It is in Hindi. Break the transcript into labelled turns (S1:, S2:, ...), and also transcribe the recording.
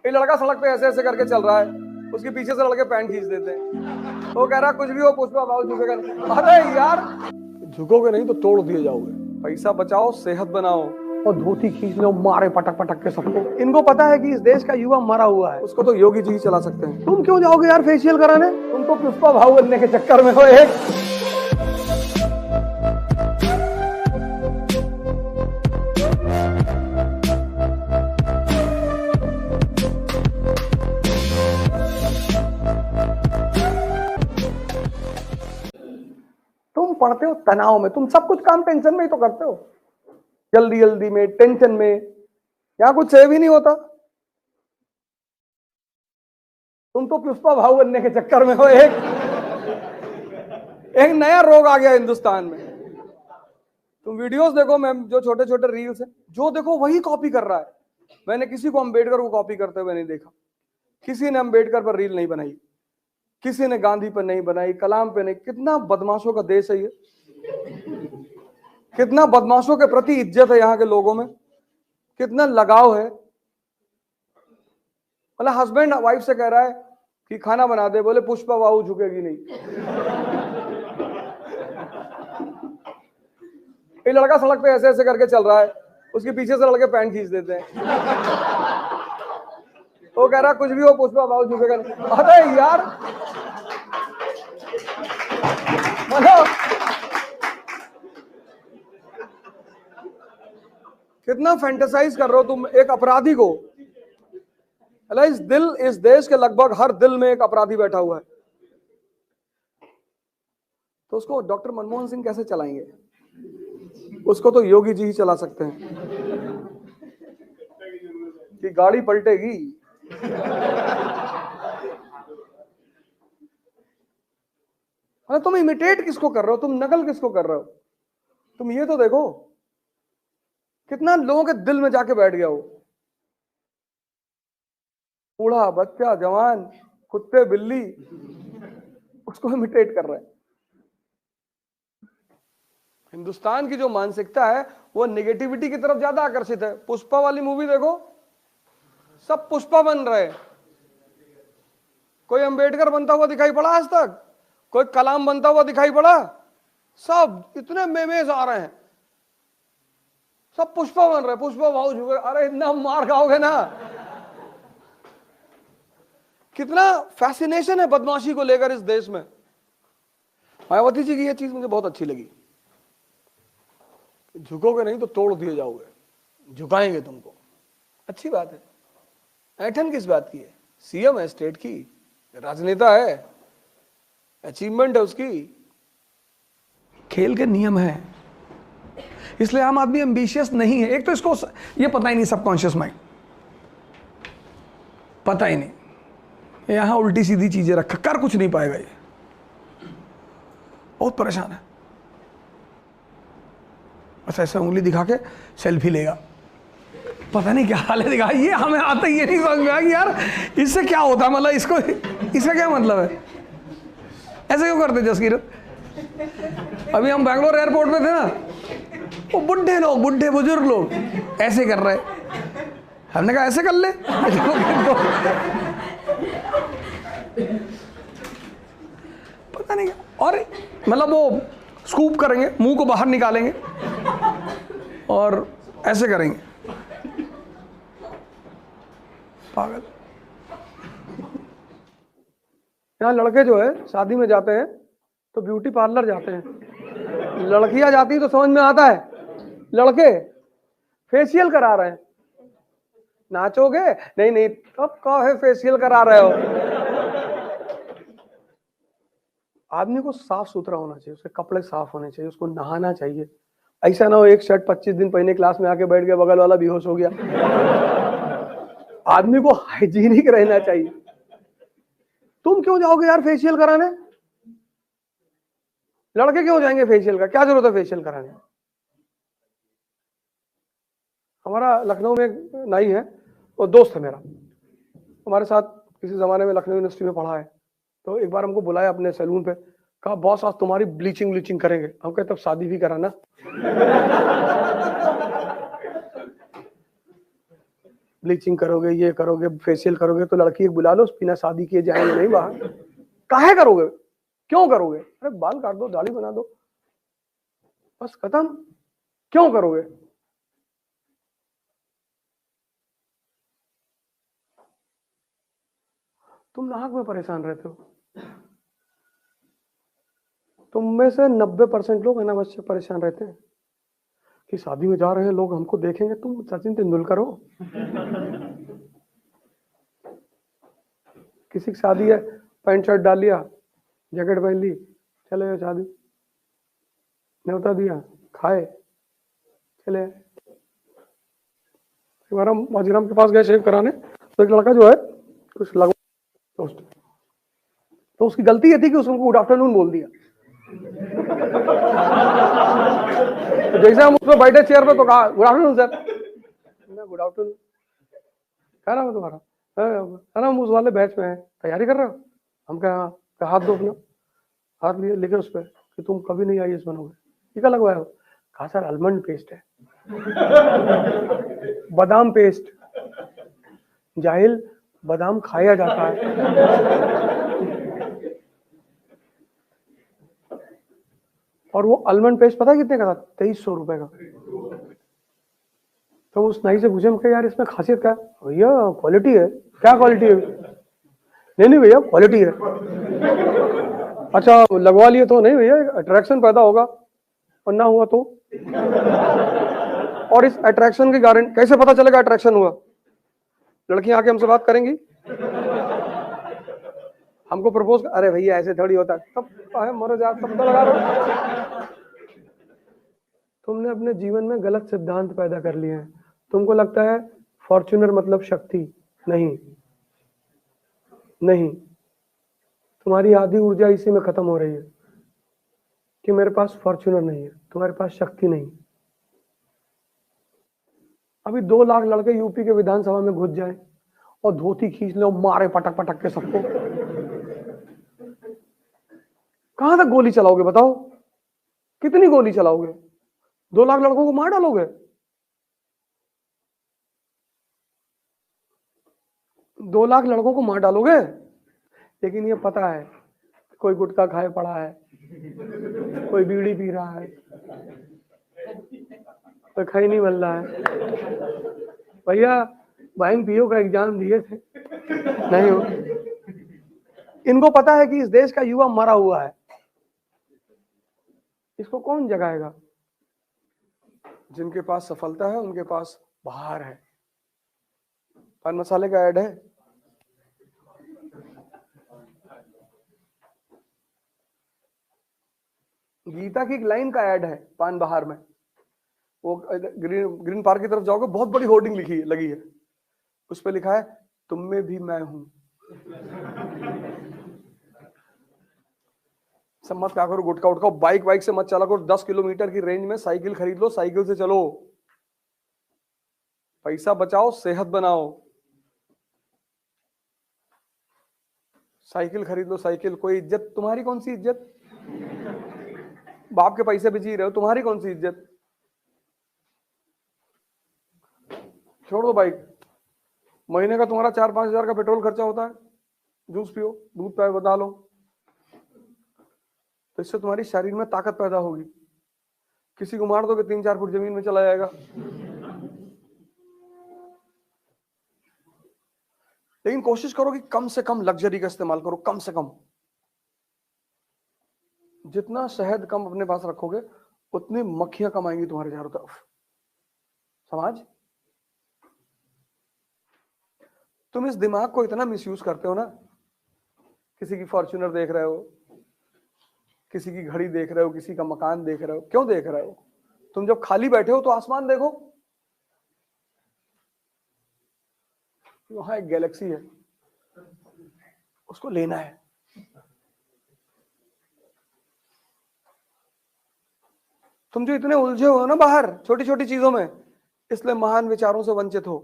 S1: ये लड़का सड़क पे ऐसे ऐसे करके चल रहा है, उसके पीछे से लड़के पैंट खींच देते हैं। वो कह रहा कुछ भी हो पुष्पा भाव झुकेगा नहीं। अरे यार झुकोगे नहीं तो तोड़ दिए जाओगे। पैसा बचाओ, सेहत बनाओ, और धोती खींच लो, मारे पटक पटक के सबको। इनको पता है कि इस देश का युवा मरा हुआ है, उसको तो योगी जी ही चला सकते हैं। तुम क्यों जाओगे यार फेशियल कराने? तुम तो पुष्पा भाव बनने के चक्कर में हो। एक तुम पढ़ते हो तनाव में, तुम सब कुछ काम टेंशन में ही तो करते हो, जल्दी जल्दी में, टेंशन में। यहां कुछ सेव ही नहीं होता। तुम तो पुष्पा भाव बनने के चक्कर में हो। एक नया रोग आ गया हिंदुस्तान में। तुम वीडियोस देखो मैम, जो छोटे छोटे रील्स है, जो देखो वही कॉपी कर रहा है। मैंने किसी को अंबेडकर को कॉपी करते हुए नहीं देखा। किसी ने अंबेडकर पर रील नहीं बनाई, किसी ने गांधी पर नहीं बनाई, कलाम पे नहीं। कितना बदमाशों का देश है ये, कितना बदमाशों के प्रति इज्जत है यहाँ के लोगों में, कितना लगाव है। मतलब हस्बैंड वाइफ से कह रहा है कि खाना बना दे, बोले पुष्पा बाबू झुकेगी नहीं। ये लड़का सड़क पे ऐसे ऐसे करके चल रहा है, उसके पीछे से लड़के पैंट खींच देते हैं। वो कह रहा कुछ भी हो पुष्पा बाबू झुकेगा नहीं। अरे यार मतलब कितना फैंटेसाइज कर रहे हो तुम एक अपराधी को। इस देश के लगभग हर दिल में एक अपराधी बैठा हुआ है, तो उसको डॉक्टर मनमोहन सिंह कैसे चलाएंगे? उसको तो योगी जी ही चला सकते हैं। कि गाड़ी पलटेगी। अरे तुम इमिटेट किसको कर रहे हो? तुम नकल किसको कर रहे हो? तुम ये तो देखो कितना लोगों के दिल में जाके बैठ गया हो। बूढ़ा, बच्चा, जवान, कुत्ते, बिल्ली, उसको इमिटेट कर रहे हैं। हिंदुस्तान की जो मानसिकता है वो निगेटिविटी की तरफ ज्यादा आकर्षित है। पुष्पा वाली मूवी देखो, सब पुष्पा बन रहे। कोई अंबेडकर बनता हुआ दिखाई पड़ा आज तक? कोई कलाम बनता हुआ दिखाई पड़ा? सब इतने मेमेज आ रहे हैं, सब पुष्पा बन रहे, पुष्पा भाव झुके। अरे इतना मार खाओगे ना। कितना फैसिनेशन है बदमाशी को लेकर इस देश में। मायावती जी की यह चीज मुझे बहुत अच्छी लगी, झुकोगे नहीं तो तोड़ दिए जाओगे, झुकाएंगे तुमको। अच्छी बात है। ऐठन किस बात की है? सीएम है स्टेट की, राजनेता है, अचीवमेंट है उसकी। खेल के नियम है, इसलिए आम आदमी एम्बिशियस नहीं है। एक तो इसको ये पता ही नहीं, सबकॉन्शियस माइंड पता ही नहीं, यहां उल्टी सीधी चीजें रखा, कर कुछ नहीं पाएगा, ये बहुत परेशान है। बस ऐसे उंगली दिखा के सेल्फी लेगा, पता नहीं क्या हाल है। दिखा ये हमें आता ही ये नहीं समझ में आया कि यार इससे क्या होता है, मतलब इसको, इसका क्या मतलब है? ऐसे क्यों करते जसकीर? अभी हम बैंगलोर एयरपोर्ट पे थे ना, वो बुढ़े लोग, बुढ़े बुजुर्ग लोग ऐसे कर रहे, हमने कहा ऐसे कर ले। पता नहीं क्या, और मतलब वो स्कूप करेंगे, मुंह को बाहर निकालेंगे और ऐसे करेंगे, पागल। यहाँ लड़के जो है शादी में जाते हैं तो ब्यूटी पार्लर जाते हैं, लड़कियां जाती तो समझ में आता है, लड़के फेशियल करा रहे हैं। नाचोगे? नहीं नहीं, कब कहे फेशियल करा रहे हो? आदमी को साफ सुथरा होना चाहिए, उसके कपड़े साफ होने चाहिए, उसको नहाना चाहिए। ऐसा ना हो एक शर्ट 25 दिन पहले क्लास में आके बैठ गया, बगल वाला बेहोश हो गया। आदमी को हाइजीनिक रहना चाहिए। तुम क्यों जाओगे यार फेशियल कराने? लड़के क्यों जाएंगे फेशियल का? क्या जरूरत है फेशियल कराने? हमारा लखनऊ में एक नाई है, वो दोस्त है मेरा, हमारे साथ किसी जमाने में लखनऊ यूनिवर्सिटी में पढ़ा है। तो एक बार हमको बुलाया अपने सैलून पे, कहा बॉस आज तुम्हारी ब्लीचिंग करेंगे। हम कहते तब शादी भी कराना। ब्लीचिंग करोगे, ये करोगे, फेशियल करोगे, तो लड़की बुला लो, बिना शादी किए जाएंगे नहीं बाहर। काहे करोगे, क्यों करोगे? अरे बाल काट दो, दाढ़ी बना दो, बस खत्म। क्यों करोगे? तुम नाहक में परेशान रहते हो। तुम में से 90% लोग अनावश्यक परेशान रहते हैं कि शादी में जा रहे हैं लोग, हमको देखेंगे। तुम सचिन तेंदुलकर हो? किसी की शादी है, पैंट शर्ट डाल लिया, जैकेट पहन ली, चले गए शादी, न्योता दिया, खाए, चले। हमारा माजीराम के पास गए शेव कराने, तो एक लड़का जो है कुछ लगा, तो उसकी गलती ये थी कि उसने गुड आफ्टरनून बोल दिया। तो जैसे हम उसमें बैठे चेयर पे, तो कहा good afternoon sir. Good afternoon, कह रहा हूँ तुम्हारा, है ना, हम उस वाले बैच में है, तैयारी कर रहे हो? हम कहा हाथ दो अपना, हाथ लिए, लिखे उस पर कि तुम कभी नहीं IAS बनोगे। ये क्या लगवाया हो? कहा सर आलमंड पेस्ट है। बादाम पेस्ट, जाहिल, बादाम खाया जाता है। और वो आलमंड पेस्ट पता है कितने का था? 2300 रुपए का। तो उस नाई से पूछे, हम यार इसमें खासियत क्या है? भैया क्वालिटी है। क्या क्वालिटी है? नहीं भैया क्वालिटी है। अच्छा लगवा लिए तो? नहीं भैया अट्रैक्शन पैदा होगा, और ना हुआ तो? और इस अट्रैक्शन की गारंटी कैसे पता चलेगा अट्रैक्शन हुआ? लड़कियां आके हमसे बात करेंगी, हमको प्रपोज, अरे भैया ऐसे थोड़ी होता है, तब मरो जा, तब तो लगा रहा। तुमने अपने जीवन में गलत सिद्धांत पैदा कर लिए हैं। तुमको लगता है फॉर्च्यूनर मतलब शक्ति। नहीं नहीं, तुम्हारी आधी ऊर्जा इसी में खत्म हो रही है कि मेरे पास फॉर्च्यूनर नहीं है, तुम्हारे पास शक्ति नहीं। अभी 2 लाख लड़के यूपी के विधानसभा में घुस जाए और धोती खींच ले और मारे पटक पटक के सबको, कहां तक गोली चलाओगे बताओ? कितनी गोली चलाओगे? 2 लाख लड़कों को मार डालोगे? 2 लाख लड़कों को मार डालोगे? लेकिन ये पता है कोई गुटखा खाए पड़ा है, कोई बीड़ी पी रहा है, कोई खई नहीं बन रहा है। भैया वाइन पियो का एग्जाम दिए थे, नहीं हो। इनको पता है कि इस देश का युवा मरा हुआ है, इसको कौन जगाएगा? जिनके पास सफलता है उनके पास बाहर है। पान मसाले का ऐड है, गीता की एक लाइन का ऐड है पान बहार में। वो ग्रीन पार्क की तरफ जाओगे, बहुत बड़ी होर्डिंग लिखी लगी है, उस पर लिखा है तुम में भी मैं हूं। सब मत क्या करो, गुटखा उठकाओ, बाइक से मत चला करो। 10 किलोमीटर की रेंज में साइकिल खरीद लो, साइकिल से चलो। पैसा बचाओ, सेहत बनाओ। साइकिल खरीद लो, साइकिल। कोई इज्जत, तुम्हारी कौन सी इज्जत? बाप के पैसे भी जी रहे हो, तुम्हारी कौन सी इज्जत? छोड़ दो बाइक। महीने का तुम्हारा 4-5 हजार का पेट्रोल खर्चा होता है, जूस पियो, दूध पाए, बता लो, तो इससे तुम्हारी शरीर में ताकत पैदा होगी। किसी को मार दोगे 3-4 फुट जमीन में चला जाएगा। लेकिन कोशिश करो कि कम से कम लग्जरी का इस्तेमाल करो, कम से कम। जितना शहद कम अपने पास रखोगे उतनी मक्खियां कम आएंगी तुम्हारे चारों तरफ। समाज, तुम इस दिमाग को इतना मिसयूज करते हो ना। किसी की फॉर्च्यूनर देख रहे हो, किसी की घड़ी देख रहे हो, किसी का मकान देख रहे हो। क्यों देख रहे हो? तुम जब खाली बैठे हो तो आसमान देखो, वहां एक गैलेक्सी है, उसको लेना है। तुम जो इतने उलझे हो ना बाहर छोटी छोटी चीजों में, इसलिए महान विचारों से वंचित हो।